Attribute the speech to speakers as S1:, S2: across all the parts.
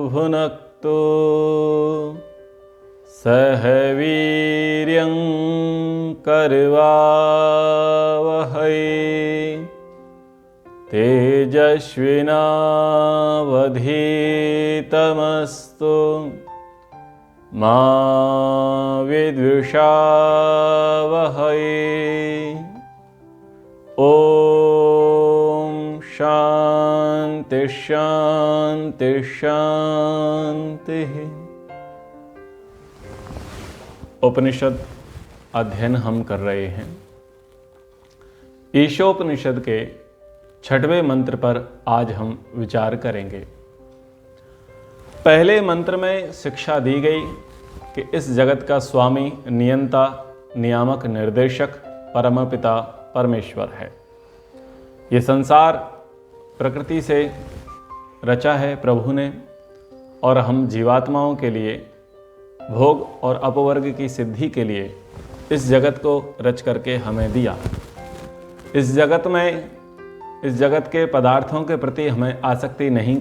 S1: भुनक्तु सह वीर्यं करवावहै तेजस्विनावधीतमस्तु मा विद्विषावहै। ओम शांति शांति शांति। उपनिषद अध्ययन हम कर रहे हैं। ईशोपनिषद के 6वें मंत्र पर आज हम विचार करेंगे। पहले मंत्र में शिक्षा दी गई कि इस जगत का स्वामी, नियंता, नियामक, निर्देशक परमपिता परमेश्वर है। ये संसार प्रकृति से रचा है प्रभु ने, और हम जीवात्माओं के लिए भोग और अपवर्ग की सिद्धि के लिए इस जगत को रच करके हमें दिया। इस जगत के पदार्थों के प्रति हमें आसक्ति नहीं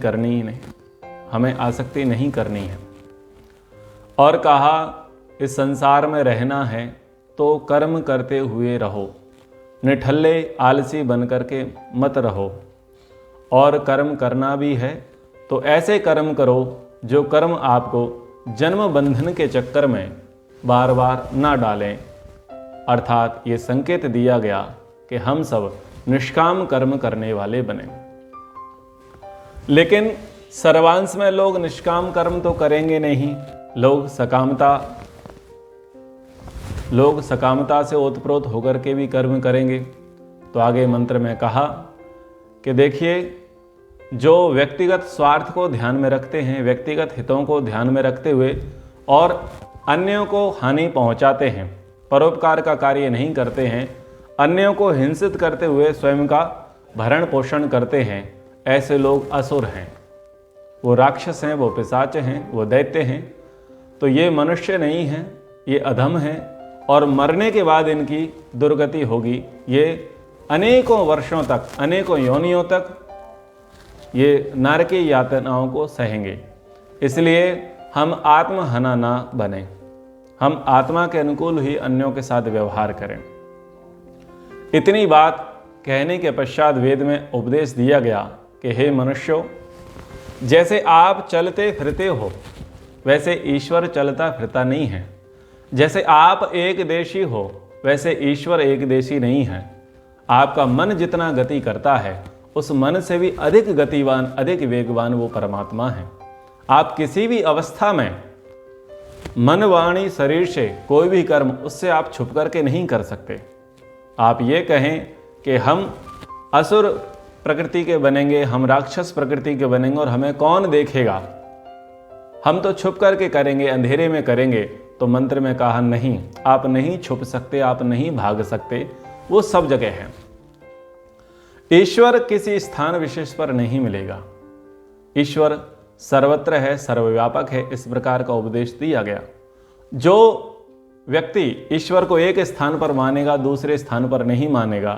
S1: करनी है। और कहा इस संसार में रहना है तो कर्म करते हुए रहो, निठल्ले आलसी बन करके मत रहो। और कर्म करना भी है तो ऐसे कर्म करो जो कर्म आपको जन्म बंधन के चक्कर में बार बार ना डालें। अर्थात ये संकेत दिया गया कि हम सब निष्काम कर्म करने वाले बने। लेकिन सर्वांश में लोग निष्काम कर्म तो करेंगे नहीं, लोग सकामता से ओतप्रोत होकर के भी कर्म करेंगे। तो आगे मंत्र में कहा कि देखिए, जो व्यक्तिगत स्वार्थ को ध्यान में रखते हैं, व्यक्तिगत हितों को ध्यान में रखते हुए और अन्यों को हानि पहुंचाते हैं, परोपकार का कार्य नहीं करते हैं, अन्यों को हिंसित करते हुए स्वयं का भरण पोषण करते हैं, ऐसे लोग असुर हैं। वो राक्षस हैं, वो पिशाच हैं, वो दैत्य हैं। तो ये मनुष्य नहीं हैं, ये अधम हैं, और मरने के बाद इनकी दुर्गति होगी। ये अनेकों वर्षों तक, अनेकों योनियों तक ये नरकीय यातनाओं को सहेंगे। इसलिए हम आत्महना ना बने, हम आत्मा के अनुकूल ही अन्यों के साथ व्यवहार करें। इतनी बात कहने के पश्चात वेद में उपदेश दिया गया कि हे मनुष्यों, जैसे आप चलते फिरते हो वैसे ईश्वर चलता फिरता नहीं है। जैसे आप एक देशी हो वैसे ईश्वर एक देशी नहीं है। आपका मन जितना गति करता है उस मन से भी अधिक गतिवान, अधिक वेगवान वो परमात्मा है। आप किसी भी अवस्था में मन, वाणी, शरीर से कोई भी कर्म उससे आप छुप करके नहीं कर सकते। आप ये कहें कि हम असुर प्रकृति के बनेंगे, हम राक्षस प्रकृति के बनेंगे और हमें कौन देखेगा, हम तो छुप करके करेंगे, अंधेरे में करेंगे। तो मंत्र में कहा नहीं, आप नहीं छुप सकते, आप नहीं भाग सकते, वो सब जगह है। ईश्वर किसी स्थान विशेष पर नहीं मिलेगा। ईश्वर सर्वत्र है, सर्वव्यापक है, इस प्रकार का उपदेश दिया गया। जो व्यक्ति ईश्वर को एक स्थान पर मानेगा, दूसरे स्थान पर नहीं मानेगा,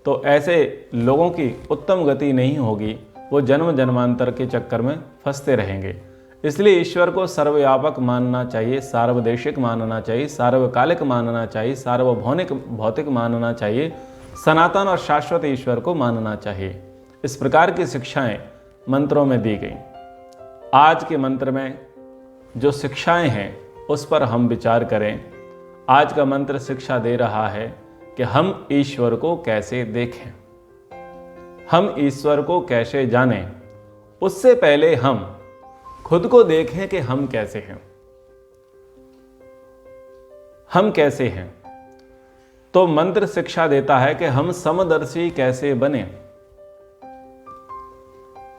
S1: तो ऐसे लोगों की उत्तम गति नहीं होगी। वो जन्म जन्मांतर के चक्कर में फंसते रहेंगे। इसलिए ईश्वर को सर्वव्यापक मानना चाहिए, सार्वदेशिक मानना चाहिए, सार्वकालिक मानना चाहिए, सार्वभौमिक भौतिक मानना चाहिए, सनातन और शाश्वत ईश्वर को मानना चाहिए। इस प्रकार की शिक्षाएं मंत्रों में दी गई। आज के मंत्र में जो शिक्षाएं हैं उस पर हम विचार करें। आज का मंत्र शिक्षा दे रहा है कि हम ईश्वर को कैसे देखें, हम ईश्वर को कैसे जानें। उससे पहले हम खुद को देखें कि हम कैसे हैं, हम कैसे हैं। तो मंत्र शिक्षा देता है कि हम समदर्शी कैसे बने,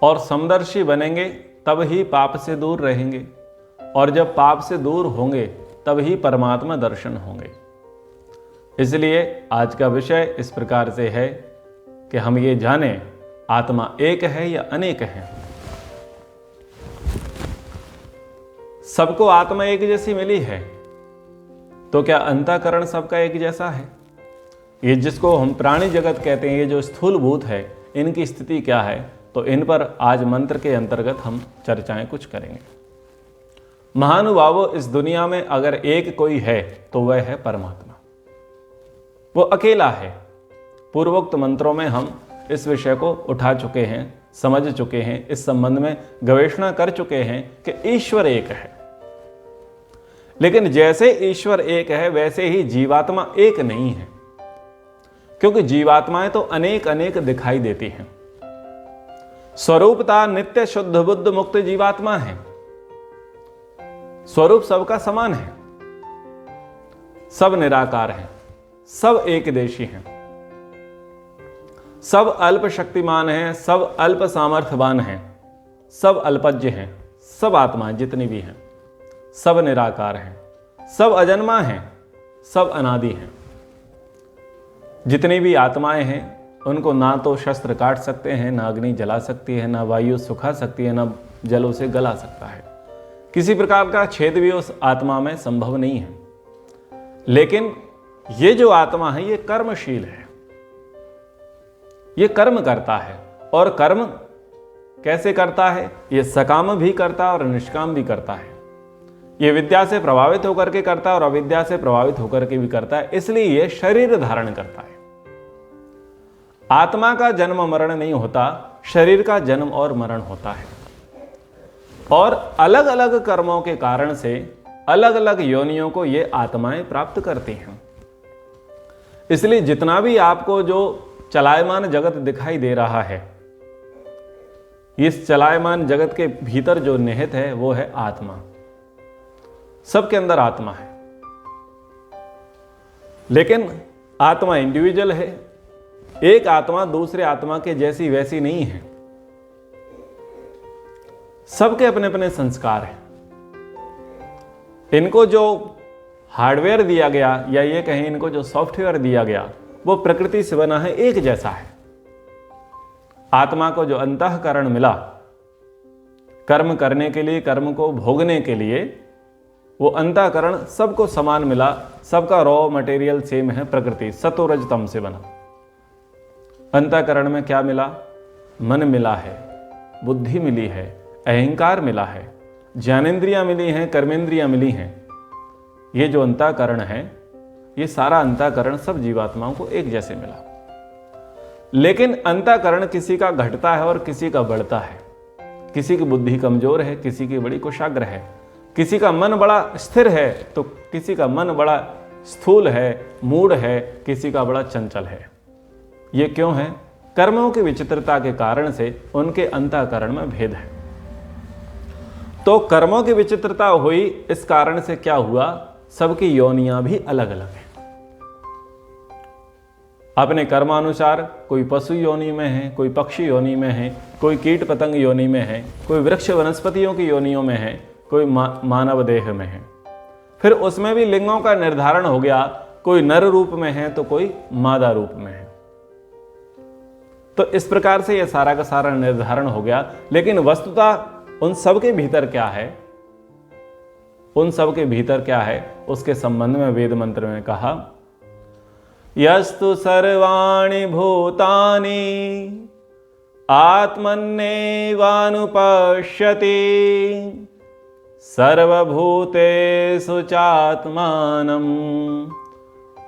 S1: और समदर्शी बनेंगे तब ही पाप से दूर रहेंगे, और जब पाप से दूर होंगे तब ही परमात्मा दर्शन होंगे। इसलिए आज का विषय इस प्रकार से है कि हम ये जानें आत्मा एक है या अनेक है। सबको आत्मा एक जैसी मिली है, तो क्या अंतःकरण सबका एक जैसा है? ये जिसको हम प्राणी जगत कहते हैं, ये जो स्थूल भूत है, इनकी स्थिति क्या है? तो इन पर आज मंत्र के अंतर्गत हम चर्चाएं कुछ करेंगे। महानुभावों, इस दुनिया में अगर एक कोई है तो वह है परमात्मा। वो अकेला है। पूर्वोक्त मंत्रों में हम इस विषय को उठा चुके हैं, समझ चुके हैं, इस संबंध में गवेषणा कर चुके हैं कि ईश्वर एक है। लेकिन जैसे ईश्वर एक है वैसे ही जीवात्मा एक नहीं है, क्योंकि जीवात्माएं तो अनेक अनेक दिखाई देती हैं। स्वरूपता नित्य शुद्ध बुद्ध मुक्त जीवात्मा है। स्वरूप सबका समान है, सब निराकार हैं, सब एक देशी हैं, सब अल्प शक्तिमान हैं, सब अल्प सामर्थ्यवान हैं, सब अल्पज्ञ हैं। सब आत्माएं जितनी भी हैं सब निराकार हैं, सब अजन्मा हैं, सब अनादि हैं। जितनी भी आत्माएं हैं उनको ना तो शस्त्र काट सकते हैं, ना अग्नि जला सकती है, ना वायु सुखा सकती है, ना जल उसे गला सकता है। किसी प्रकार का छेद भी उस आत्मा में संभव नहीं है। लेकिन ये जो आत्मा है ये कर्मशील है, ये कर्म करता है। और कर्म कैसे करता है? ये सकाम भी करता है और निष्काम भी करता है। ये विद्या से प्रभावित होकर के करता है और अविद्या से प्रभावित होकर के भी करता है, इसलिए ये शरीर धारण करता है। आत्मा का जन्म मरण नहीं होता, शरीर का जन्म और मरण होता है। और अलग अलग कर्मों के कारण से अलग अलग योनियों को ये आत्माएं प्राप्त करती हैं। इसलिए जितना भी आपको जो चलायमान जगत दिखाई दे रहा है, इस चलायमान जगत के भीतर जो निहित है वो है आत्मा। सबके अंदर आत्मा है, लेकिन आत्मा इंडिविजुअल है। एक आत्मा दूसरे आत्मा के जैसी वैसी नहीं है। सबके अपने अपने संस्कार हैं। इनको जो हार्डवेयर दिया गया या ये कहें इनको जो सॉफ्टवेयर दिया गया वो प्रकृति से बना है, एक जैसा है। आत्मा को जो अंतःकरण मिला कर्म करने के लिए, कर्म को भोगने के लिए, वो अंतःकरण सबको समान मिला। सबका रॉ मटेरियल सेम है, प्रकृति सतो रज तम से बना। अंतःकरण में क्या मिला? मन मिला है, बुद्धि मिली है, अहंकार मिला है, ज्ञानेंद्रियां मिली हैं, कर्मेंद्रियां मिली हैं। ये जो अंतःकरण है, ये सारा अंतःकरण सब जीवात्माओं को एक जैसे मिला। लेकिन अंतःकरण किसी का घटता है और किसी का बढ़ता है। किसी की बुद्धि कमजोर है, किसी की बड़ी कुशाग्र है। किसी का मन बड़ा स्थिर है तो किसी का मन बड़ा स्थूल है, मूढ़ है, किसी का बड़ा चंचल है। ये क्यों है? कर्मों की विचित्रता के कारण से उनके अंतःकरण में भेद है। तो कर्मों की विचित्रता हुई, इस कारण से क्या हुआ? सबकी योनियां भी अलग अलग हैं। अपने कर्मानुसार कोई पशु योनि में है, कोई पक्षी योनि में है, कोई कीट पतंग योनि में है, कोई वृक्ष वनस्पतियों की योनियों में है, कोई मानव देह में है। फिर उसमें भी लिंगों का निर्धारण हो गया, कोई नर रूप में है तो कोई मादा रूप में है। तो इस प्रकार से यह सारा का सारा निर्धारण हो गया। लेकिन वस्तुतः उन सब के भीतर क्या है, उन सब के भीतर क्या है, उसके संबंध में वेद मंत्र में कहा, यस्तु सर्वाणि भूतानि आत्मन्नेवानुपश्यति सर्वभूतेषु चात्मानं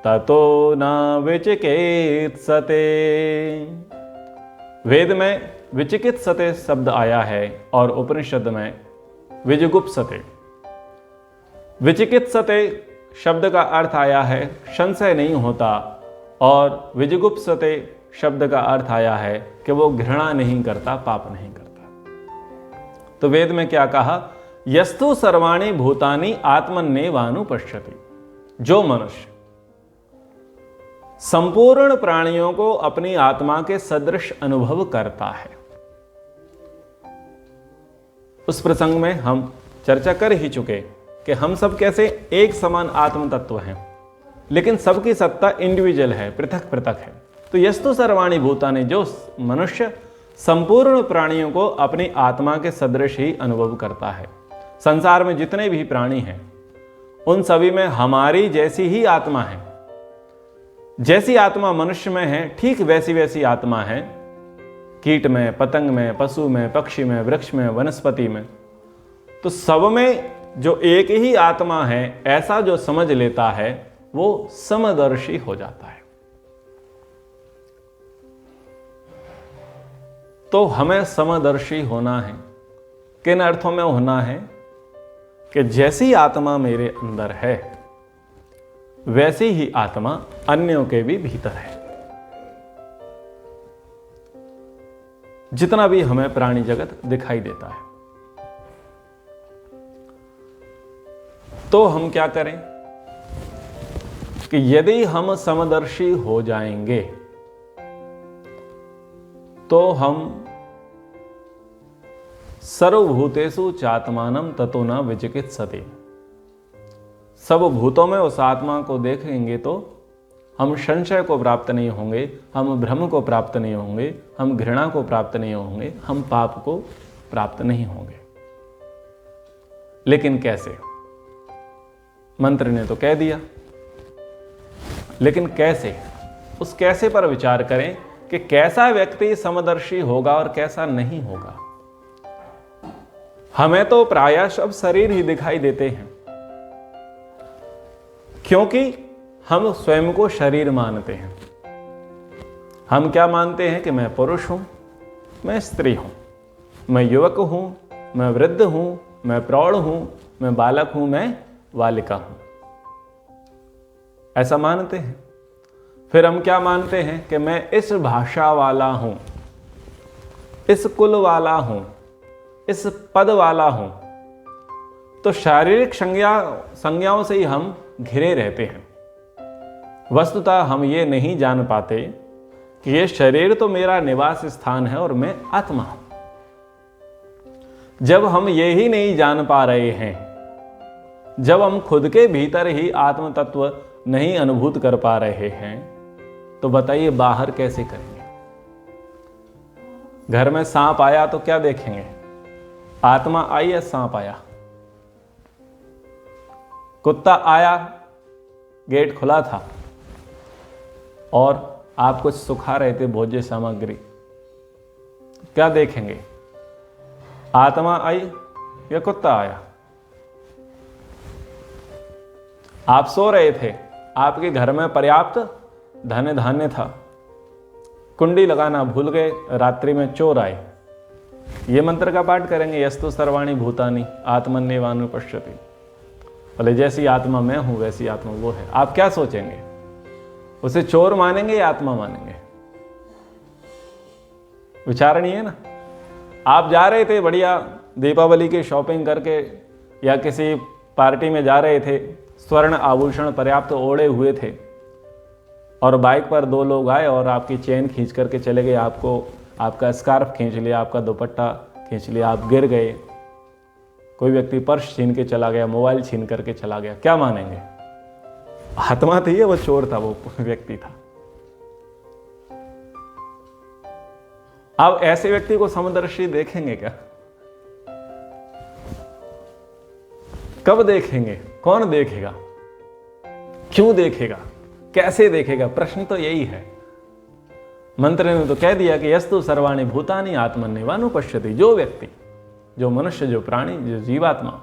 S1: ततो न विचिकित्सते। वेद में विचिकित्सते शब्द आया है और उपनिषद में विजुगुप्सते। विचिकित्सते शब्द का अर्थ आया है संशय नहीं होता, और विजुगुप्सते शब्द का अर्थ आया है कि वो घृणा नहीं करता, पाप नहीं करता। तो वेद में क्या कहा? यस्तु सर्वाणि भूतानि आत्मन्नेवानुपश्यति। जो मनुष्य संपूर्ण प्राणियों को अपनी आत्मा के सदृश अनुभव करता है। उस प्रसंग में हम चर्चा कर ही चुके कि हम सब कैसे एक समान आत्म तत्व हैं, लेकिन सबकी सत्ता इंडिविजुअल है, पृथक पृथक है। तो यस्तु सर्वाणि भूतानि, जो मनुष्य संपूर्ण प्राणियों को अपनी आत्मा के सदृश ही अनुभव करता है। संसार में जितने भी प्राणी हैं उन सभी में हमारी जैसी ही आत्मा है। जैसी आत्मा मनुष्य में है ठीक वैसी वैसी आत्मा है कीट में, पतंग में, पशु में, पक्षी में, वृक्ष में, वनस्पति में, तो सब में जो एक ही आत्मा है ऐसा जो समझ लेता है वो समदर्शी हो जाता है। तो हमें समदर्शी होना है। किन अर्थों में होना है? कि जैसी आत्मा मेरे अंदर है वैसी ही आत्मा अन्यों के भी भीतर है। जितना भी हमें प्राणी जगत दिखाई देता है, तो हम क्या करें कि यदि हम समदर्शी हो जाएंगे तो हम सर्वभूतेषु चात्मानं ततो न विचिकित्सते, सब भूतों में उस आत्मा को देखेंगे तो हम संशय को प्राप्त नहीं होंगे, हम भ्रम को प्राप्त नहीं होंगे, हम घृणा को प्राप्त नहीं होंगे, हम पाप को प्राप्त नहीं होंगे। लेकिन कैसे? मंत्र ने तो कह दिया, लेकिन कैसे? उस कैसे पर विचार करें कि कैसा व्यक्ति समदर्शी होगा और कैसा नहीं होगा। हमें तो प्रायः सब शरीर ही दिखाई देते हैं, क्योंकि हम स्वयं को शरीर मानते हैं। हम क्या मानते हैं कि मैं पुरुष हूं, मैं स्त्री हूं, मैं युवक हूं, मैं वृद्ध हूं, मैं प्रौढ़ हूं, मैं बालक हूं, मैं बालिका हूं, ऐसा मानते हैं। फिर हम क्या मानते हैं कि मैं इस भाषा वाला हूं, इस कुल वाला हूं, इस पद वाला हूं। तो शारीरिक संज्ञाओं से ही हम घिरे रहते हैं। वस्तुतः हम ये नहीं जान पाते कि ये शरीर तो मेरा निवास स्थान है और मैं आत्मा हूं। जब हम ये ही नहीं जान पा रहे हैं, जब हम खुद के भीतर ही आत्म तत्व नहीं अनुभूत कर पा रहे हैं, तो बताइए बाहर कैसे करेंगे? घर में सांप आया तो क्या देखेंगे? आत्मा आई या सांप आया? कुत्ता आया, गेट खुला था और आप कुछ सुखा रहे थे भोज्य सामग्री, क्या देखेंगे? आत्मा आई या कुत्ता आया? आप सो रहे थे, आपके घर में पर्याप्त धन धान्य था, कुंडी लगाना भूल गए, रात्रि में चोर आए, ये मंत्र का पाठ करेंगे, यस्तु सर्वाणि भूतानि आत्मन्येवानुपश्यति। बोले जैसी आत्मा मैं हूं वैसी आत्मा वो है। आप क्या सोचेंगे? उसे चोर मानेंगे या आत्मा मानेंगे? विचारणीय है ना। आप जा रहे थे बढ़िया दीपावली की शॉपिंग करके या किसी पार्टी में जा रहे थे, स्वर्ण आभूषण पर्याप्त ओढ़े हुए थे, और बाइक पर दो लोग आए और आपकी चेन खींच करके चले गए, आपका स्कार्फ खींच लिया, आपका दुपट्टा खींच लिया, आप गिर गए। कोई व्यक्ति पर्स छीन के चला गया, मोबाइल छीन करके चला गया, क्या मानेंगे? आत्मा थी या वो चोर था, वो व्यक्ति था? आप ऐसे व्यक्ति को समदर्शी देखेंगे क्या? कब देखेंगे? कौन देखेगा? क्यों देखेगा? कैसे देखेगा? प्रश्न तो यही है। मंत्र ने तो कह दिया कि यस्तु सर्वाणि भूतानि आत्मन्येवानुपश्यति। जो व्यक्ति, जो मनुष्य, जो प्राणी, जो जीवात्मा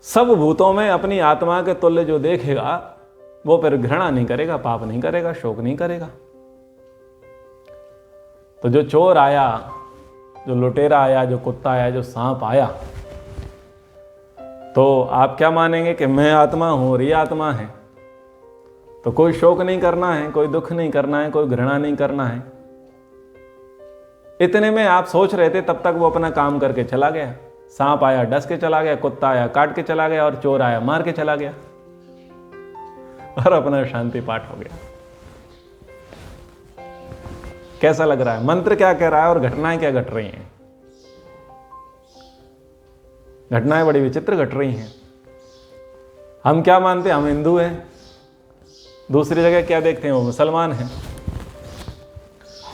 S1: सब भूतों में अपनी आत्मा के तुल्य जो देखेगा, वो फिर घृणा नहीं करेगा, पाप नहीं करेगा, शोक नहीं करेगा। तो जो चोर आया, जो लुटेरा आया, जो कुत्ता आया, जो सांप आया, तो आप क्या मानेंगे कि मैं आत्मा हूं और ये आत्मा है? तो कोई शोक नहीं करना है, कोई दुख नहीं करना है, कोई घृणा नहीं करना है। इतने में आप सोच रहे थे, तब तक वो अपना काम करके चला गया। सांप आया, डस के चला गया, कुत्ता आया, काट के चला गया, और चोर आया, मार के चला गया, और अपना शांति पाठ हो गया। कैसा लग रहा है? मंत्र क्या कह रहा है और घटनाएं क्या घट रही हैं? घटनाएं बड़ी विचित्र घट रही हैं। हम क्या मानते हैं? हम हिंदू हैं। दूसरी जगह क्या देखते हैं? वो मुसलमान हैं।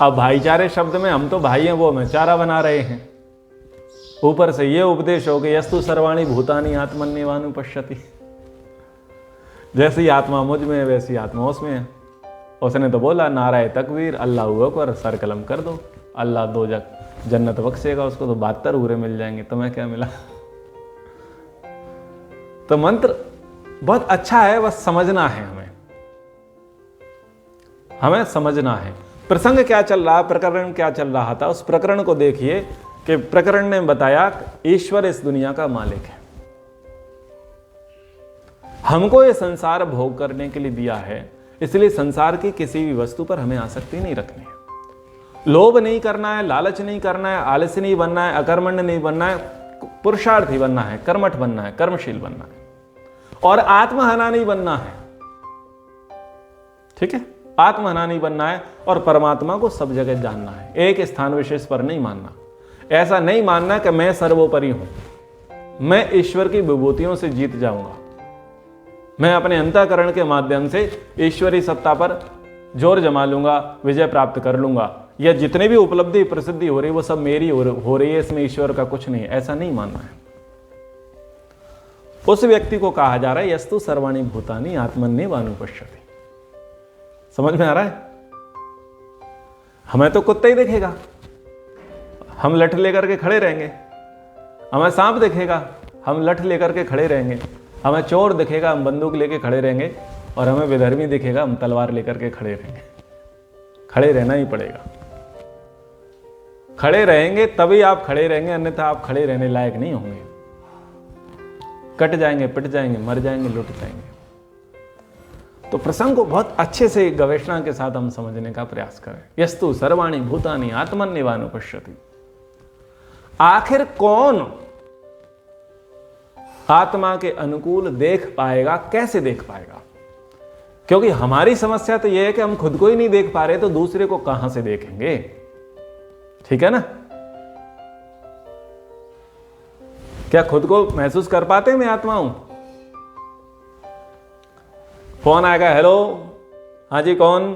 S1: अब भाईचारे शब्द में हम तो भाई हैं, वो हमें चारा बना रहे हैं। ऊपर से ये उपदेश हो गया यस्तु सर्वाणि भूतानि आत्मन्येवानुपश्यति। जैसी आत्मा मुझ में है वैसी आत्मा उसमें है। उसने तो बोला नाराए तकबीर, अल्लाह अकबर, सर कलम कर दो, अल्लाह दो जन्नत बख्शेगा उसको, तो 72 पूरे मिल जाएंगे। तुम्हें क्या मिला? तो मंत्र बहुत अच्छा है, बस समझना है, हमें समझना है। प्रसंग क्या चल रहा, प्रकरण क्या चल रहा था, उस प्रकरण को देखिए कि प्रकरण ने बताया ईश्वर इस दुनिया का मालिक है, हमको ये संसार भोग करने के लिए दिया है, इसलिए संसार की किसी भी वस्तु पर हमें आसक्ति नहीं रखनी है। लोभ नहीं करना है, लालच नहीं करना है, आलसी नहीं बनना है, अकर्मण्य नहीं बनना है, पुरुषार्थी बनना है, कर्मठ बनना है, कर्मशील बनना है, और आत्महना नहीं बनना है। ठीक है, आत्महना नहीं बनना है, और परमात्मा को सब जगह जानना है, एक स्थान विशेष पर नहीं मानना। ऐसा नहीं मानना कि मैं सर्वोपरि हूं, मैं ईश्वर की विभूतियों से जीत जाऊंगा, मैं अपने अंतःकरण के माध्यम से ईश्वरी सत्ता पर जोर जमा लूंगा, विजय प्राप्त कर लूंगा, या जितने भी उपलब्धि प्रसिद्धि हो रही है वो सब मेरी हो रही है, इसमें ईश्वर का कुछ नहीं है, ऐसा नहीं मानना है। उस व्यक्ति को कहा जा रहा है यस्तु सर्वाणि भूतानि आत्मन्येवानुपश्यति। समझ में आ रहा है? हमें तो कुत्ता ही देखेगा, हम लठ लेकर के खड़े रहेंगे, हमें सांप दिखेगा, हम लठ लेकर के खड़े रहेंगे, हमें चोर दिखेगा, हम बंदूक लेके खड़े रहेंगे, और हमें विधर्मी दिखेगा, हम तलवार लेकर के खड़े रहेंगे। खड़े रहना ही पड़ेगा, खड़े रहेंगे तभी आप खड़े रहेंगे, अन्यथा आप खड़े रहने लायक नहीं होंगे। कट जाएंगे, पिट जाएंगे, मर जाएंगे, लुट जाएंगे। तो प्रसंग को बहुत अच्छे से गवेषणा के साथ हम समझने का प्रयास करें। यस्तु सर्वाणि भूतानि आत्मन्येवानुपश्यति। आखिर कौन आत्मा के अनुकूल देख पाएगा, कैसे देख पाएगा? क्योंकि हमारी समस्या तो यह है कि हम खुद को ही नहीं देख पा रहे, तो दूसरे को कहां से देखेंगे? ठीक है ना? क्या खुद को महसूस कर पाते हैं मैं आत्मा हूं? फोन आएगा, हेलो, हाँ जी कौन?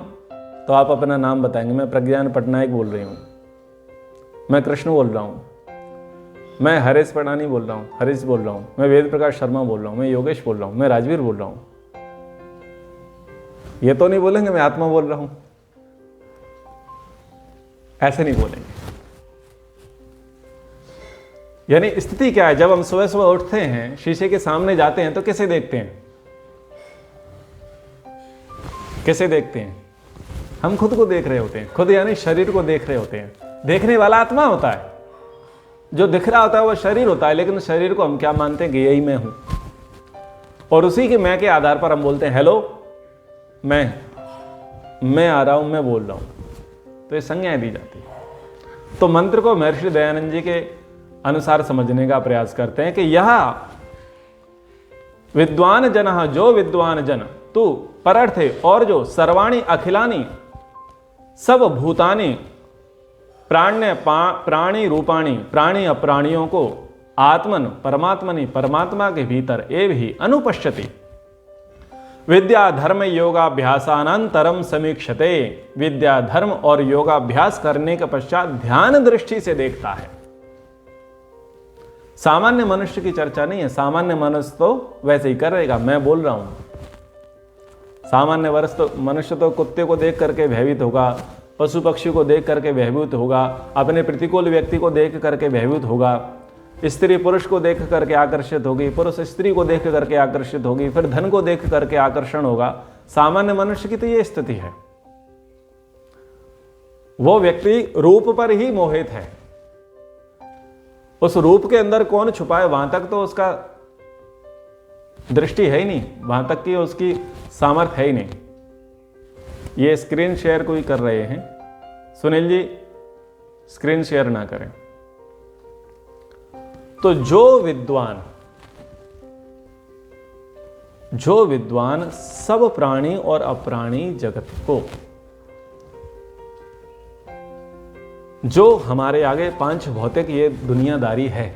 S1: तो आप अपना नाम बताएंगे, मैं प्रज्ञान पटनायक बोल रही हूं, मैं कृष्ण बोल रहा हूं, मैं हरीश पटानी बोल रहा हूं, हरीश बोल रहा हूं, मैं वेद प्रकाश शर्मा बोल रहा हूं, मैं योगेश बोल रहा हूं, मैं राजवीर बोल रहा हूं। ये तो नहीं बोलेंगे मैं आत्मा बोल रहा हूं, ऐसे नहीं बोलेंगे। यानी स्थिति क्या है? जब हम सुबह सुबह उठते हैं, शीशे के सामने जाते हैं, तो कैसे देखते हैं? कैसे देखते हैं? हम खुद को देख रहे होते हैं, खुद यानी शरीर को देख रहे होते हैं। देखने वाला आत्मा होता है, जो दिख रहा होता है वो शरीर होता है, लेकिन शरीर को हम क्या मानते हैं कि यही मैं हूं, और उसी के मैं के आधार पर हम बोलते हैं हेलो, मैं आ रहा हूं, मैं बोल रहा हूं, तो ये संज्ञाएं दी जाती है। तो मंत्र को महर्षि दयानंद जी के अनुसार समझने का प्रयास करते हैं कि यह विद्वान जन, जो विद्वान जन तू परर्थे, और जो सर्वाणी अखिलानी, सब भूतानी, प्राण्य प्राणी रूपाणी, प्राणी अप्राणियों को आत्मन परमात्मनि, परमात्मा के भीतर एव ही अनुपश्यति, विद्या धर्म योगाभ्यासानंतरम समीक्षते। विद्या धर्म और योगाभ्यास करने के पश्चात ध्यान दृष्टि से देखता है। सामान्य मनुष्य की चर्चा नहीं है, सामान्य मनुष्य तो वैसे ही करेगा, मैं बोल रहा हूं। सामान्य मनुष्य तो कुत्ते को देख करके भयभीत होगा, पशु पक्षी को देख करके भयभीत होगा, अपने प्रतिकूल व्यक्ति को देख करके भयभीत होगा, स्त्री पुरुष को देख करके आकर्षित होगी, पुरुष स्त्री को देख करके आकर्षित होगी, फिर धन को देख करके आकर्षण होगा। सामान्य मनुष्य की तो ये स्थिति है। वो व्यक्ति रूप पर ही मोहित है, उस रूप के अंदर कौन छुपा है वहां तक तो उसका दृष्टि है ही नहीं, वहां तक की उसकी सामर्थ्य है ही नहीं। ये स्क्रीन शेयर कोई कर रहे हैं, सुनील जी स्क्रीन शेयर ना करें। तो जो विद्वान सब प्राणी और अप्राणी जगत को, जो हमारे आगे पांच भौतिक ये दुनियादारी है,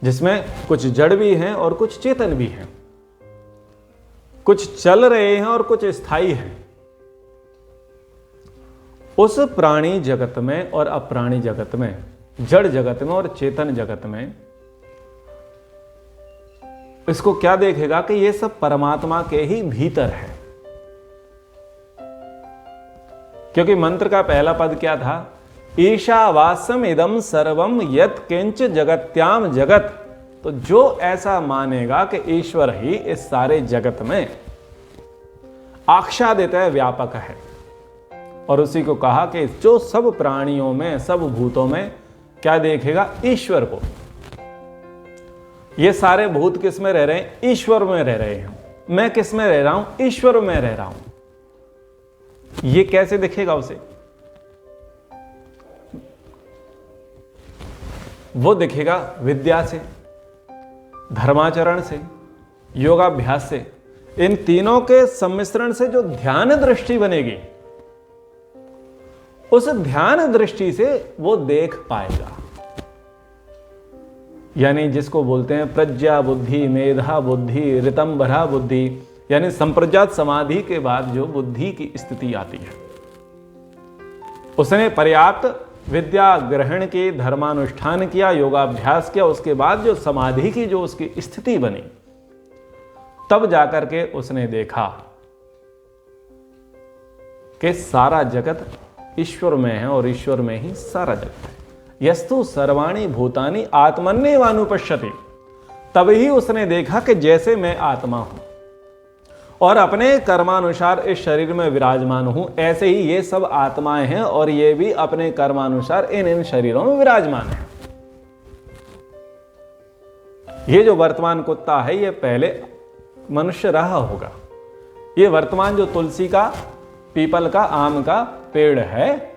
S1: जिसमें कुछ जड़ भी हैं और कुछ चेतन भी हैं, कुछ चल रहे हैं और कुछ स्थायी हैं, उस प्राणी जगत में और अप्राणी जगत में, जड़ जगत में और चेतन जगत में, इसको क्या देखेगा कि ये सब परमात्मा के ही भीतर है। क्योंकि मंत्र का पहला पद क्या था? ईशावास्यम इदम सर्वम यत् किंच जगत्याम जगत। तो जो ऐसा मानेगा कि ईश्वर ही इस सारे जगत में आच्छादित है, व्यापक है, और उसी को कहा कि जो सब प्राणियों में, सब भूतों में क्या देखेगा? ईश्वर को। ये सारे भूत किस में रह रहे हैं? ईश्वर में रह रहे हैं। मैं किस में रह रहा हूं? ईश्वर में रह रहा हूं। ये कैसे दिखेगा उसे? वो दिखेगा विद्या से, धर्माचरण से, योगाभ्यास से। इन तीनों के सम्मिश्रण से जो ध्यान दृष्टि बनेगी, उस ध्यान दृष्टि से वो देख पाएगा। यानी जिसको बोलते हैं प्रज्ञा बुद्धि, मेधा बुद्धि, ऋतंभरा बुद्धि, यानी संप्रज्ञात समाधि के बाद जो बुद्धि की स्थिति आती है, उसने पर्याप्त विद्या ग्रहण की, धर्मानुष्ठान किया, योगाभ्यास किया, उसके बाद जो समाधि की जो उसकी स्थिति बनी, तब जाकर के उसने देखा कि सारा जगत ईश्वर में है और ईश्वर में ही सारा जगत है। यस्तु सर्वाणि भूतानि आत्मन्येवानुपश्यति। तभी उसने देखा कि जैसे मैं आत्मा हूं और अपने कर्मानुसार इस शरीर में विराजमान हूं, ऐसे ही ये सब आत्माएं हैं और ये भी अपने कर्मानुसार इन शरीरों में विराजमान है। ये जो वर्तमान कुत्ता है, ये पहले मनुष्य रहा होगा। ये वर्तमान जो तुलसी का, पीपल का, आम का पेड़ है,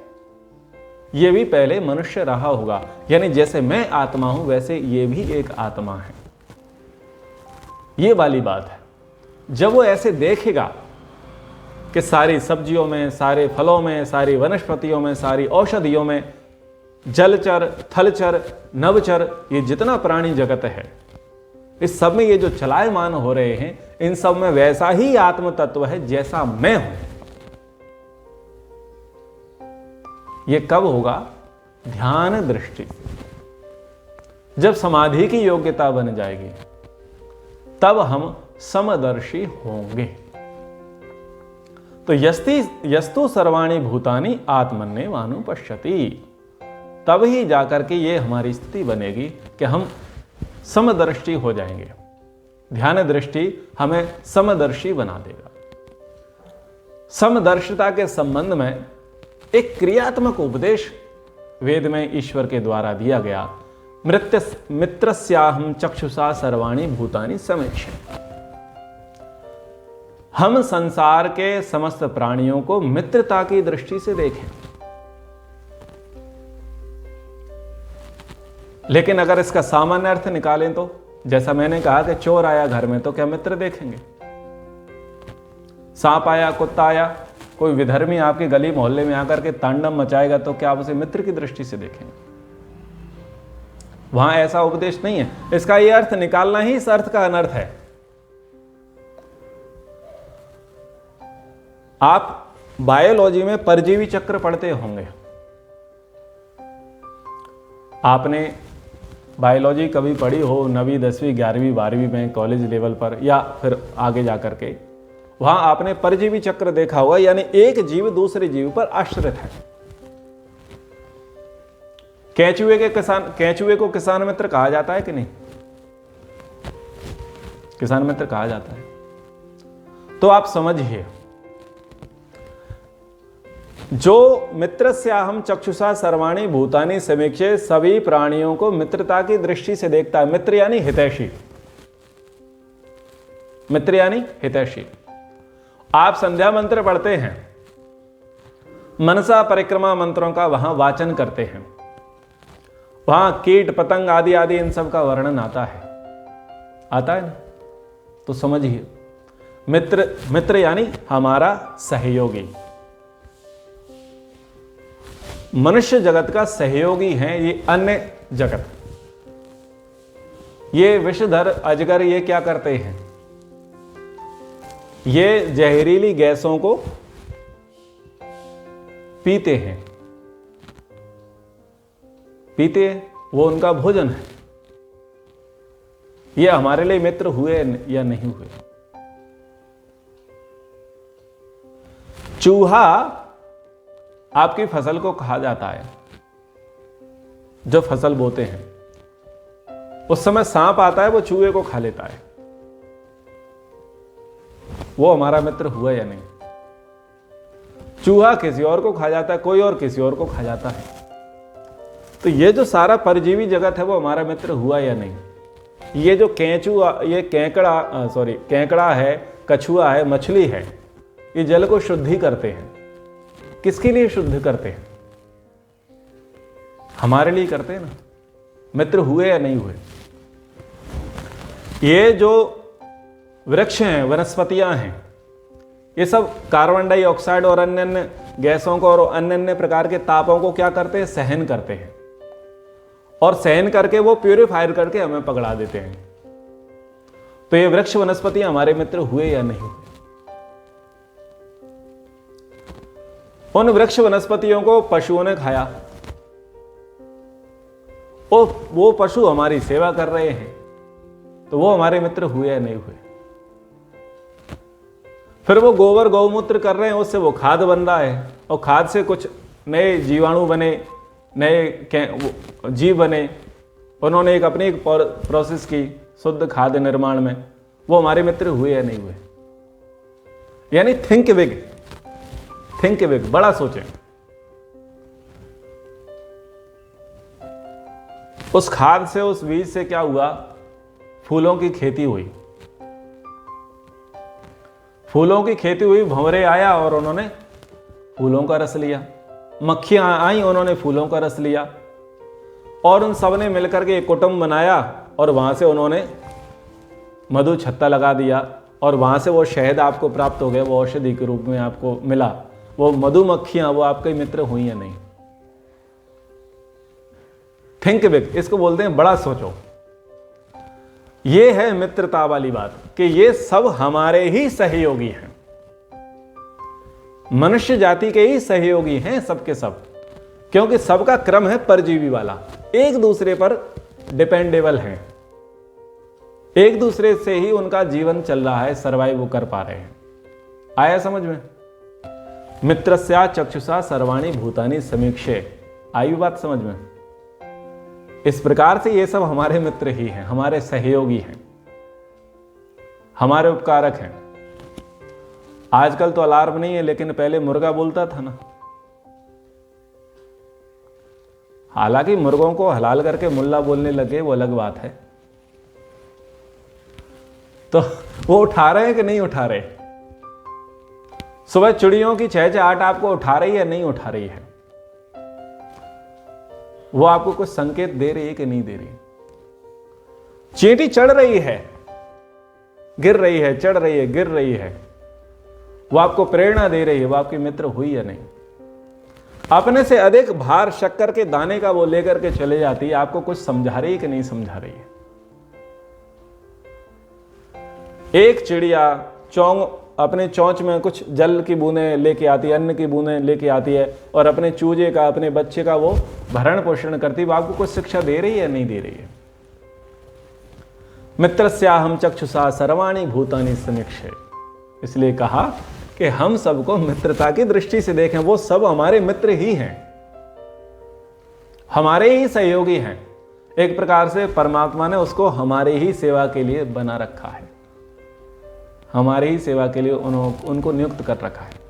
S1: ये भी पहले मनुष्य रहा होगा। यानी जैसे मैं आत्मा हूं, वैसे ये भी एक आत्मा है। ये वाली बात है। जब वो ऐसे देखेगा कि सारी सब्जियों में, सारे फलों में, सारी वनस्पतियों में, सारी औषधियों में, जलचर, थलचर, नवचर, ये जितना प्राणी जगत है, इस सब में ये जो चलायमान हो रहे हैं, इन सब में वैसा ही आत्म तत्व है जैसा मैं हूं। ये कब होगा? ध्यान दृष्टि। जब समाधि की योग्यता बन जाएगी, तब हम समदर्शी होंगे। तो यस्तु सर्वाणि भूतानि आत्मन्येवानुपश्यति। तब ही जाकर के ये हमारी स्थिति बनेगी कि हम समदर्शी हो जाएंगे। ध्यान दृष्टि हमें समदर्शी बना देगा। समदर्शिता के संबंध में एक क्रियात्मक उपदेश वेद में ईश्वर के द्वारा दिया गया। मित्रस्याहं चक्षुषा सर्वाणि भूतानि समीक्ष्य। हम संसार के समस्त प्राणियों को मित्रता की दृष्टि से देखें। लेकिन अगर इसका सामान्य अर्थ निकालें तो, जैसा मैंने कहा कि चोर आया घर में तो क्या मित्र देखेंगे? सांप आया, कुत्ता आया, कोई विधर्मी आपके गली मोहल्ले में आकर के तांडव मचाएगा तो क्या आप उसे मित्र की दृष्टि से देखेंगे? वहां ऐसा उपदेश नहीं है। इसका यह अर्थ निकालना ही इस अर्थ का अनर्थ है। आप बायोलॉजी में परजीवी चक्र पढ़ते होंगे। आपने बायोलॉजी कभी पढ़ी हो 9वीं 10वीं 11वीं 12वीं में, कॉलेज लेवल पर, या फिर आगे जाकर के, वहां आपने परजीवी चक्र देखा होगा। यानी एक जीव दूसरे जीव पर आश्रित है। केंचुए को किसान मित्र कहा जाता है कि नहीं? किसान मित्र कहा जाता है। तो आप समझिए, जो मित्रस्याहं चक्षुषा सर्वाणि भूतानि समीक्ष्य, सभी प्राणियों को मित्रता की दृष्टि से देखता है। मित्र यानी हितैषी। मित्र यानी हितैषी। आप संध्या मंत्र पढ़ते हैं, मनसा परिक्रमा मंत्रों का वहां वाचन करते हैं, वहां कीट पतंग आदि आदि इन सब का वर्णन आता है ना? तो समझिए, मित्र यानी हमारा सहयोगी, मनुष्य जगत का सहयोगी है ये अन्य जगत। ये विषधर अजगर ये क्या करते हैं? ये जहरीली गैसों को पीते हैं, वो उनका भोजन है। ये हमारे लिए मित्र हुए या नहीं हुए? चूहा आपकी फसल को खा जाता है। जो फसल बोते हैं उस समय सांप आता है, वो चूहे को खा लेता है। वो हमारा मित्र हुआ या नहीं? चूहा किसी और को खा जाता है, कोई और किसी और को खा जाता है। तो ये जो सारा परजीवी जगत है वो हमारा मित्र हुआ या नहीं? ये जो केंकड़ा है, कछुआ है, मछली है, ये जल को शुद्धि करते हैं। किसके लिए शुद्ध करते हैं? हमारे लिए करते हैं ना। मित्र हुए या नहीं हुए? ये जो वृक्ष हैं, वनस्पतियां हैं, ये सब कार्बन डाइऑक्साइड और अन्य अन्य गैसों को और अन्य अन्य प्रकार के तापों को क्या करते हैं? सहन करते हैं। और सहन करके वो प्यूरिफायर करके हमें पकड़ा देते हैं। तो ये वृक्ष वनस्पतियां हमारे मित्र हुए या नहीं हुए? उन वृक्ष वनस्पतियों को पशुओं ने खाया, वो पशु हमारी सेवा कर रहे हैं, तो वो हमारे मित्र हुए या नहीं हुए? फिर वो गोबर गौमूत्र कर रहे हैं, उससे वो खाद बन रहा है, और खाद से कुछ नए जीवाणु बने, नए जीव बने, उन्होंने एक प्रोसेस की शुद्ध खाद निर्माण में, वो हमारे मित्र हुए या नहीं हुए? यानी थिंक बिग, बड़ा सोचें। उस खाद से, उस बीज से क्या हुआ? फूलों की खेती हुई। फूलों की खेती हुई, भंवरे आया और उन्होंने फूलों का रस लिया। मक्खियां आई, उन्होंने फूलों का रस लिया, और उन सब ने मिलकर के एक कुटुंब बनाया, और वहां से उन्होंने मधु छत्ता लगा दिया, और वहां से वो शहद आपको प्राप्त हो गया, वो औषधि के रूप में आपको मिला। वो मधुमक्खियां, वो आपके मित्र हुई या नहीं? थिंक बिग, इसको बोलते हैं बड़ा सोचो। ये है मित्रता वाली बात, कि ये सब हमारे ही सहयोगी हैं, मनुष्य जाति के ही सहयोगी हैं सबके सब, क्योंकि सबका क्रम है परजीवी वाला, एक दूसरे पर डिपेंडेबल हैं, एक दूसरे से ही उनका जीवन चल रहा है, सर्वाइव वो कर पा रहे हैं। आया समझ में? मित्रस्या चक्षुषा सर्वाणी भूतानि समीक्षे। आई बात समझ में? इस प्रकार से ये सब हमारे मित्र ही हैं, हमारे सहयोगी हैं, हमारे उपकारक हैं। आजकल तो अलार्म नहीं है, लेकिन पहले मुर्गा बोलता था ना। हालांकि मुर्गों को हलाल करके मुल्ला बोलने लगे, वो अलग बात है। तो वो उठा रहे हैं कि नहीं उठा रहे? सुबह चिड़ियों की चहचहाट आपको उठा रही है, नहीं उठा रही है? वो आपको कुछ संकेत दे रही है कि नहीं दे रही? चींटी चढ़ रही है, गिर रही है, चढ़ रही है, गिर रही है, वो आपको प्रेरणा दे रही है, वो आपकी मित्र हुई या नहीं? अपने से अधिक भार शक्कर के दाने का वो लेकर के चले जाती है, आपको कुछ समझा रही है कि नहीं समझा रही है? एक चिड़िया अपने चोंच में कुछ जल की बूंदें लेके आती है, अन्न की बूंदें लेके आती है, और अपने चूजे का, अपने बच्चे का वो भरण पोषण करती है। वो आपको कुछ शिक्षा दे रही है या नहीं दे रही है? मित्रस्याहं चक्षुषा सर्वाणि भूतानि समीक्षे। इसलिए कहा कि हम सबको मित्रता की दृष्टि से देखें, वो सब हमारे मित्र ही हैं, हमारे ही सहयोगी हैं। एक प्रकार से परमात्मा ने उसको हमारे ही सेवा के लिए बना रखा है, हमारी ही सेवा के लिए उनको नियुक्त कर रखा है।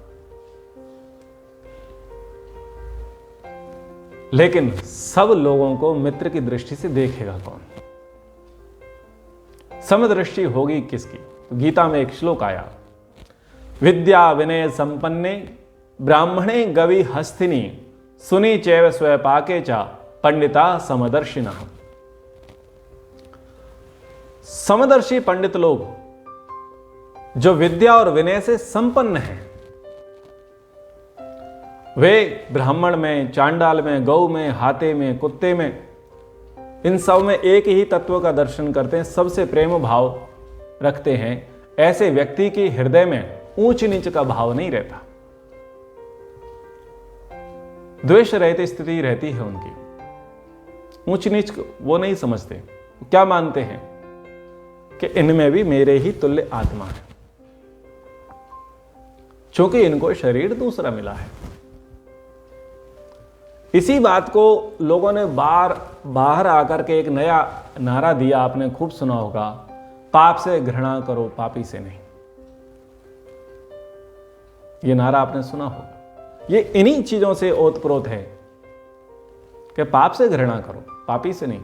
S1: लेकिन सब लोगों को मित्र की दृष्टि से देखेगा कौन? समदृष्टि होगी किसकी? तो गीता में एक श्लोक आया, विद्या विनय संपन्ने ब्राह्मणे गवि हस्तिनी सुनी चैव स्वपाके चा पंडिता समदर्शिनः। समदर्शी पंडित लोग जो विद्या और विनय से संपन्न हैं, वे ब्राह्मण में, चांडाल में, गौ में, हाथे में, कुत्ते में, इन सब में एक ही तत्व का दर्शन करते हैं, सबसे प्रेम भाव रखते हैं। ऐसे व्यक्ति के हृदय में ऊंच नीच का भाव नहीं रहता, द्वेष रहती स्थिति रहती है उनकी। ऊंच नीच वो नहीं समझते, क्या मानते हैं कि इनमें भी मेरे ही तुल्य आत्मा है, क्योंकि इनको शरीर दूसरा मिला है। इसी बात को लोगों ने बाहर आकर के एक नया नारा दिया, आपने खूब सुना होगा, पाप से घृणा करो, पापी से नहीं। ये नारा आपने सुना होगा। ये इन्हीं चीजों से ओतप्रोत है कि पाप से घृणा करो, पापी से नहीं।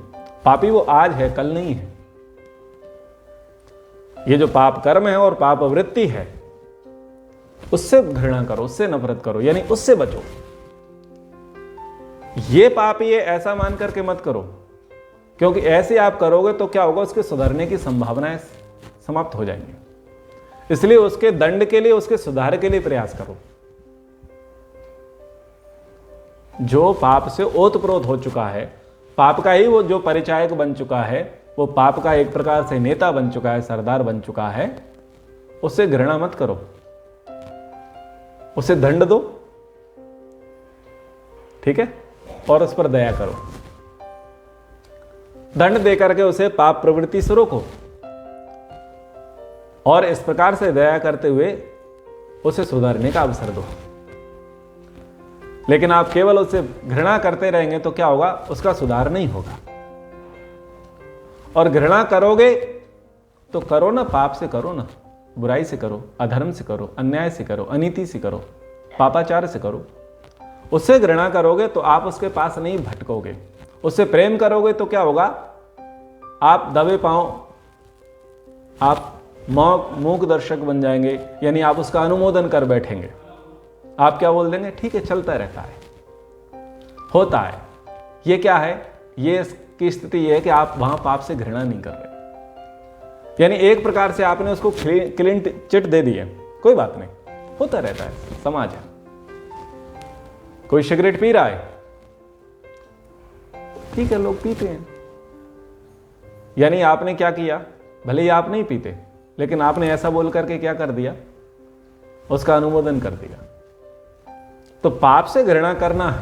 S1: पापी वो आज है, कल नहीं है। ये जो पाप कर्म है और पाप वृत्ति है, उससे घृणा करो, उससे नफरत करो, यानी उससे बचो। ये पापी है ऐसा मान करके मत करो, क्योंकि ऐसे आप करोगे तो क्या होगा, उसके सुधरने की संभावनाएं समाप्त हो जाएंगी। इसलिए उसके दंड के लिए, उसके सुधार के लिए प्रयास करो। जो पाप से ओतप्रोत हो चुका है, पाप का ही वो जो परिचायक बन चुका है, वो पाप का एक प्रकार से नेता बन चुका है, सरदार बन चुका है, उससे घृणा मत करो, उसे दंड दो, ठीक है, और उस पर दया करो। दंड देकर के उसे पाप प्रवृत्ति से रोको, और इस प्रकार से दया करते हुए उसे सुधारने का अवसर दो। लेकिन आप केवल उसे घृणा करते रहेंगे तो क्या होगा, उसका सुधार नहीं होगा। और घृणा करोगे तो करो ना, पाप से करो ना, बुराई से करो, अधर्म से करो, अन्याय से करो, अनीति से करो, पापाचार से करो। उससे घृणा करोगे तो आप उसके पास नहीं भटकोगे। उससे प्रेम करोगे तो क्या होगा, आप दबे पांव, आप मूक दर्शक बन जाएंगे, यानी आप उसका अनुमोदन कर बैठेंगे। आप क्या बोल देंगे, ठीक है, चलता रहता है, होता है। ये क्या है, ये इसकी स्थिति यह है कि आप वहां पाप से घृणा नहीं कर रहे, यानी एक प्रकार से आपने उसको क्लीन चिट दे दी है, कोई बात नहीं, होता रहता है, समाज है। कोई सिगरेट पी रहा है, ठीक है, लोग पीते हैं, यानी आपने क्या किया, भले ही आप नहीं पीते, लेकिन आपने ऐसा बोल करके क्या कर दिया, उसका अनुमोदन कर दिया। तो पाप से घृणा करना है,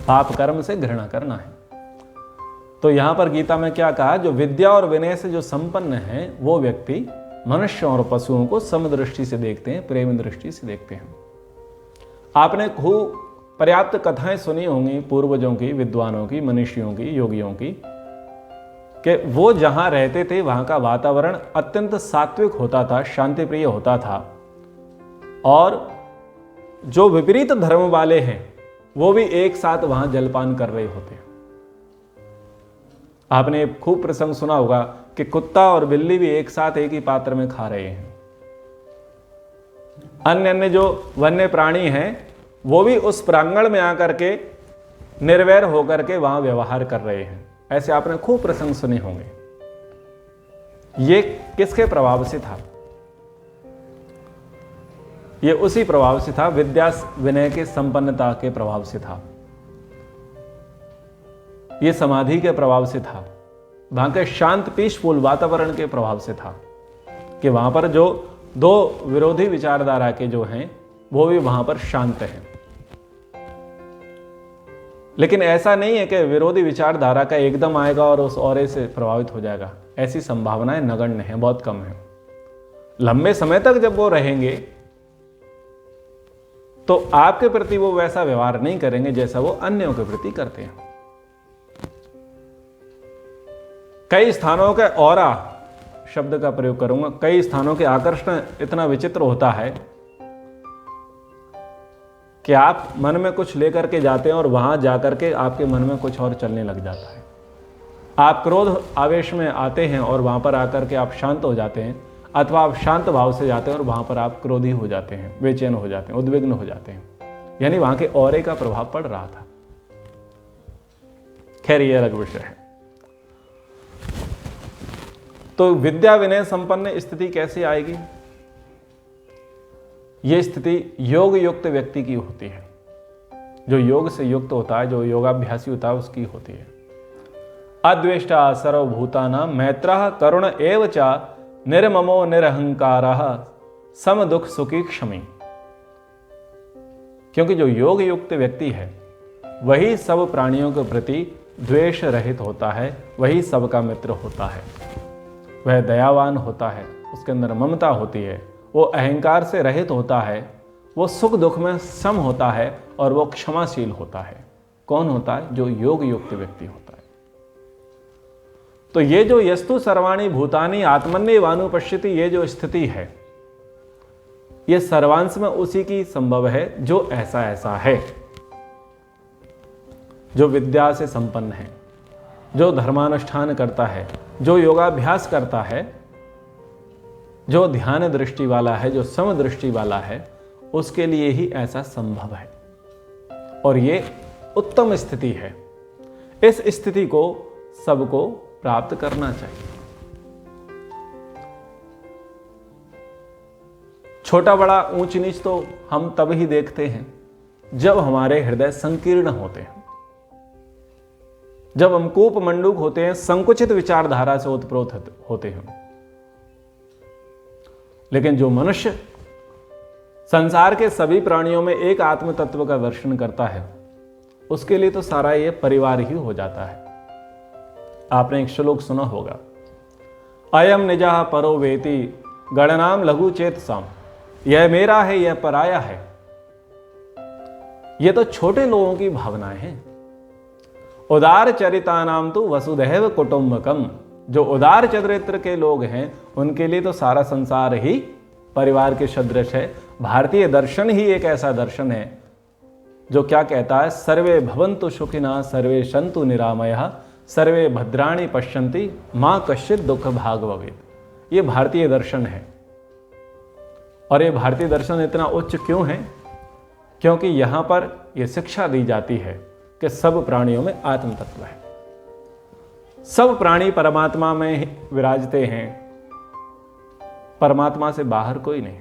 S1: पाप कर्म से घृणा करना है। तो यहां पर गीता में क्या कहा, जो विद्या और विनय से जो संपन्न है वो व्यक्ति मनुष्यों और पशुओं को समदृष्टि से देखते हैं, प्रेम दृष्टि से देखते हैं। आपने खूब पर्याप्त कथाएं सुनी होंगी पूर्वजों की, विद्वानों की, मनीषियों की, योगियों की, कि वो जहां रहते थे वहां का वातावरण अत्यंत सात्विक होता था, शांति प्रिय होता था, और जो विपरीत धर्म वाले हैं वो भी एक साथ वहां जलपान कर रहे होते हैं। आपने खूब प्रसंग सुना होगा कि कुत्ता और बिल्ली भी एक साथ एक ही पात्र में खा रहे हैं। अन्य जो वन्य प्राणी हैं वो भी उस प्रांगण में आकर के निर्वैर होकर के वहां व्यवहार कर रहे हैं। ऐसे आपने खूब प्रसंग सुने होंगे। ये किसके प्रभाव से था? ये उसी प्रभाव से था, विद्या विनय के संपन्नता के प्रभाव से था, ये समाधि के प्रभाव से था, वहां के शांत पीसफुल वातावरण के प्रभाव से था, कि वहां पर जो दो विरोधी विचारधारा के जो हैं वो भी वहां पर शांत हैं। लेकिन ऐसा नहीं है कि विरोधी विचारधारा का एकदम आएगा और उस औरे से प्रभावित हो जाएगा, ऐसी संभावनाएं नगण्य हैं, बहुत कम है। लंबे समय तक जब वो रहेंगे तो आपके प्रति वो वैसा व्यवहार नहीं करेंगे जैसा वो अन्यों के प्रति करते हैं। कई स्थानों का औरा शब्द का प्रयोग करूंगा, कई स्थानों के आकर्षण इतना विचित्र होता है कि आप मन में कुछ लेकर के जाते हैं और वहां जाकर के आपके मन में कुछ और चलने लग जाता है। आप क्रोध आवेश में आते हैं और वहां पर आकर के आप शांत हो जाते हैं, अथवा आप शांत भाव से जाते हैं और वहां पर आप क्रोधी हो जाते हैं, बेचैन हो जाते हैं, उद्विग्न हो जाते हैं, यानी वहां के औरे का प्रभाव पड़ रहा था। खैर ये अलग विषय है। तो विद्या विनय संपन्न स्थिति कैसे आएगी? यह स्थिति योग युक्त व्यक्ति की होती है, जो योग से युक्त होता है, जो योगाभ्यासी होता है उसकी होती है। अद्वेष्टा सर्वभूतानां मैत्रः करुण एव च निर्ममो निरहंकारः सम दुख सुखी क्षमी। क्योंकि जो योग युक्त व्यक्ति है वही सब प्राणियों के प्रति द्वेष रहित होता है, वही सबका मित्र होता है, वह दयावान होता है, उसके अंदर ममता होती है, वो अहंकार से रहित होता है, वो सुख दुख में सम होता है और वो क्षमाशील होता है। कौन होता है? जो योग युक्त व्यक्ति होता है। तो ये जो यस्तु सर्वाणि भूतानि आत्मन्येवानुपश्यति, ये जो स्थिति है, ये सर्वांश में उसी की संभव है जो ऐसा ऐसा है, जो विद्या से संपन्न है, जो धर्मानुष्ठान करता है, जो योगाभ्यास करता है, जो ध्यान दृष्टि वाला है, जो समदृष्टि वाला है, उसके लिए ही ऐसा संभव है। और ये उत्तम स्थिति है। इस स्थिति को सबको प्राप्त करना चाहिए। छोटा बड़ा ऊंच नीच तो हम तब ही देखते हैं जब हमारे हृदय संकीर्ण होते हैं, जब हम कूप मंडूक होते हैं, संकुचित विचारधारा से ओतप्रोत होते हैं। लेकिन जो मनुष्य संसार के सभी प्राणियों में एक आत्म तत्व का दर्शन करता है, उसके लिए तो सारा ये परिवार ही हो जाता है। आपने एक श्लोक सुना होगा, अयम निजः परो वेति गणनाम लघु चेत साम, यह मेरा है, यह पराया है। ये तो छोटे लोगों की भावनाएं हैं। उदार चरितानाम तो वसुधैव कुटुंबकम, जो उदार चरित्र के लोग हैं उनके लिए तो सारा संसार ही परिवार के सदृश है। भारतीय दर्शन ही एक ऐसा दर्शन है जो क्या कहता है, सर्वे भवन्तु सुखिनः सर्वे सन्तु निरामयः सर्वे भद्राणि पश्यन्ति मां कश्चित् दुःख भाग् भवेत्। ये भारतीय दर्शन है। और ये भारतीय दर्शन इतना उच्च क्यों है? क्योंकि यहां पर यह शिक्षा दी जाती है कि सब प्राणियों में आत्म तत्व है, सब प्राणी परमात्मा में विराजते हैं, परमात्मा से बाहर कोई नहीं।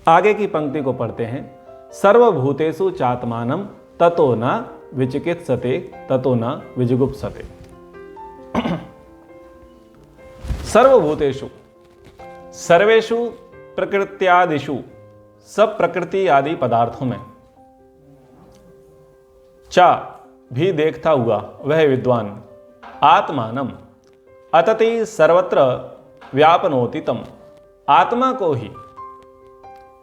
S1: आगे की पंक्ति को पढ़ते हैं, सर्वभूतेषु चात्मानं ततो न विचिकित्सते ततो न विजुगुप्सते। सर्वभूतेषु, सर्वेषु प्रकृत्यादिषु, सब प्रकृति आदि पदार्थों में, चा भी देखता हुआ वह विद्वान, आत्मानम अतति सर्वत्र व्यापनोति तम, आत्मा को ही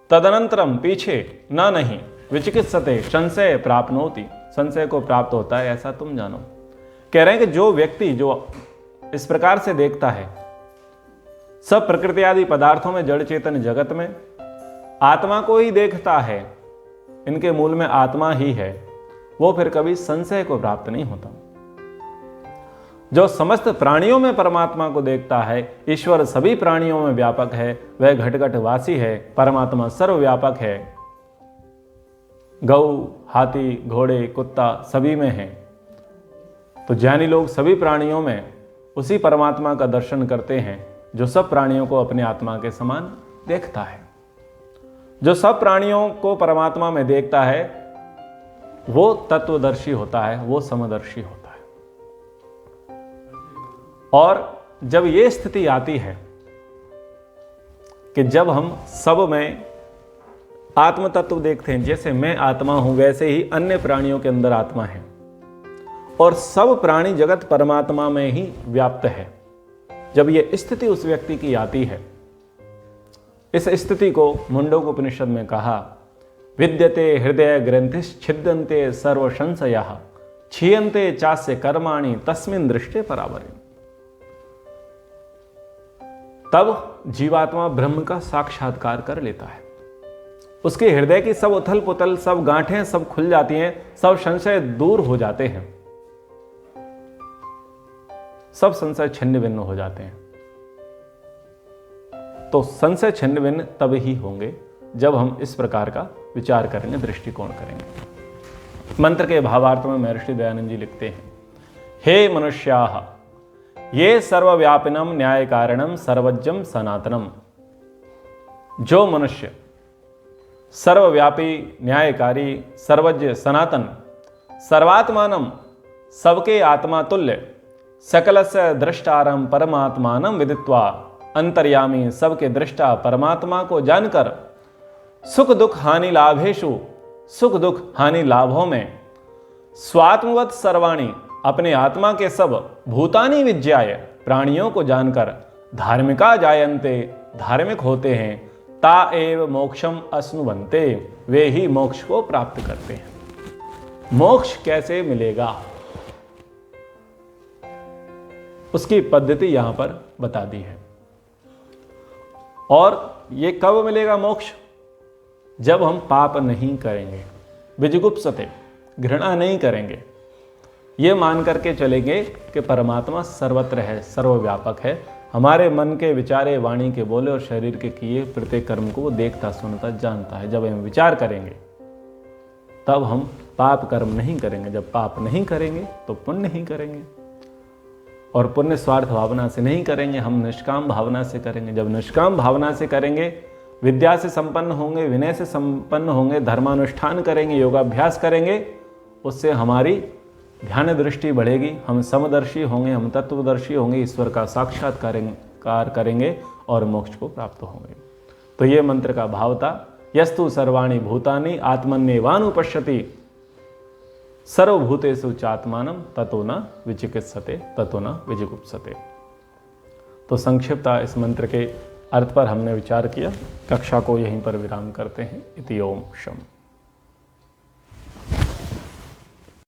S1: तदनंतरम पीछे न नहीं, विचिकित्सते संशय प्राप्नोति, संशय को प्राप्त होता है, ऐसा तुम जानो। कह रहे हैं कि जो व्यक्ति जो इस प्रकार से देखता है सब प्रकृति आदि पदार्थों में, जड़ चेतन जगत में आत्मा को ही देखता है, इनके मूल में आत्मा ही है, वो फिर कभी संशय को प्राप्त नहीं होता। जो समस्त प्राणियों में परमात्मा को देखता है, ईश्वर सभी प्राणियों में व्यापक है, वह घट घट वासी है, परमात्मा सर्वव्यापक है, गौ हाथी घोड़े कुत्ता सभी में है। तो ज्ञानी लोग सभी प्राणियों में उसी परमात्मा का दर्शन करते हैं जो सब प्राणियों को अपने आत्मा के समान देखता है। जो सब प्राणियों को परमात्मा में देखता है वो तत्वदर्शी होता है, वो समदर्शी होता है। और जब ये स्थिति आती है कि जब हम सब में आत्म तत्व देखते हैं, जैसे मैं आत्मा हूं वैसे ही अन्य प्राणियों के अंदर आत्मा है, और सब प्राणी जगत परमात्मा में ही व्याप्त है। जब ये स्थिति उस व्यक्ति की आती है, इस स्थिति को मुंडकोपनिषद में कहा, विद्यते हृदय ग्रंथिश्छिद्यन्ते सर्व संशयाः क्षीयन्ते चास्य कर्माणि तस्मिन् दृष्टे परावरे। तब जीवात्मा ब्रह्म का साक्षात्कार कर लेता है। उसके हृदय की सब उथल पुथल, सब गांठें सब खुल जाती हैं, सब संशय दूर हो जाते हैं, सब संशय छिन्न भिन्न हो जाते हैं। तो संशय छिन्न भिन्न तब ही होंगे जब हम इस प्रकार का विचार करेंगे, दृष्टिकोण करेंगे। मंत्र के भावार्थ में महर्षि दयानंद जी लिखते हैं, हे मनुष्याः ये सर्वव्यापिनम न्याय कारणम सर्वज्ञम सनातनम। जो मनुष्य सर्वव्यापी, न्यायकारी, सर्वज्ञ, सनातन, सर्वात्मानम सबके आत्मा तुल्य, सकलस्य दृष्टारम परमात्मानम विदित्वा, अंतर्यामी सबके दृष्टा परमात्मा को जानकर, सुख दुख हानि लाभेषु, सुख दुख हानि लाभों में, स्वात्मवत् सर्वाणि अपने आत्मा के सब, भूतानि विज्ञाय प्राणियों को जानकर, धार्मिका जायन्ते धार्मिक होते हैं, ता एव मोक्षम अश्नुवन्ते, वे ही मोक्ष को प्राप्त करते हैं। मोक्ष कैसे मिलेगा उसकी पद्धति यहां पर बता दी है। और ये कब मिलेगा मोक्ष? जब हम पाप नहीं करेंगे, विजुगुप्सते, घृणा नहीं करेंगे, ये मान करके चलेंगे कि परमात्मा सर्वत्र है, सर्वव्यापक है, हमारे मन के विचारे, वाणी के बोले और शरीर के किए प्रत्येक कर्म को वो देखता, सुनता, जानता है। जब हम विचार करेंगे तब हम पाप कर्म नहीं करेंगे, जब पाप नहीं करेंगे तो पुण्य नहीं करेंगे, और पुण्य स्वार्थ भावना से नहीं करेंगे, हम निष्काम भावना से करेंगे। जब निष्काम भावना से करेंगे, विद्या से संपन्न होंगे, विनय से संपन्न होंगे, धर्मानुष्ठान करेंगे, योगाभ्यास करेंगे, उससे हमारी ध्यान दृष्टि बढ़ेगी, हम समदर्शी होंगे, हम तत्वदर्शी होंगे, ईश्वर का साक्षात्कार करेंगे और मोक्ष को प्राप्त होंगे। तो ये मंत्र का भाव था, यस्तु सर्वाणि भूतानि आत्मन्येवानुपश्यति सर्वभूतेषु चात्मानं ततो न विचिकित्सते ततो न विजुगुप्सते। तो संक्षिप्त इस मंत्र के अर्थ पर हमने विचार किया। कक्षा को यहीं पर विराम करते हैं। इति ओम शम।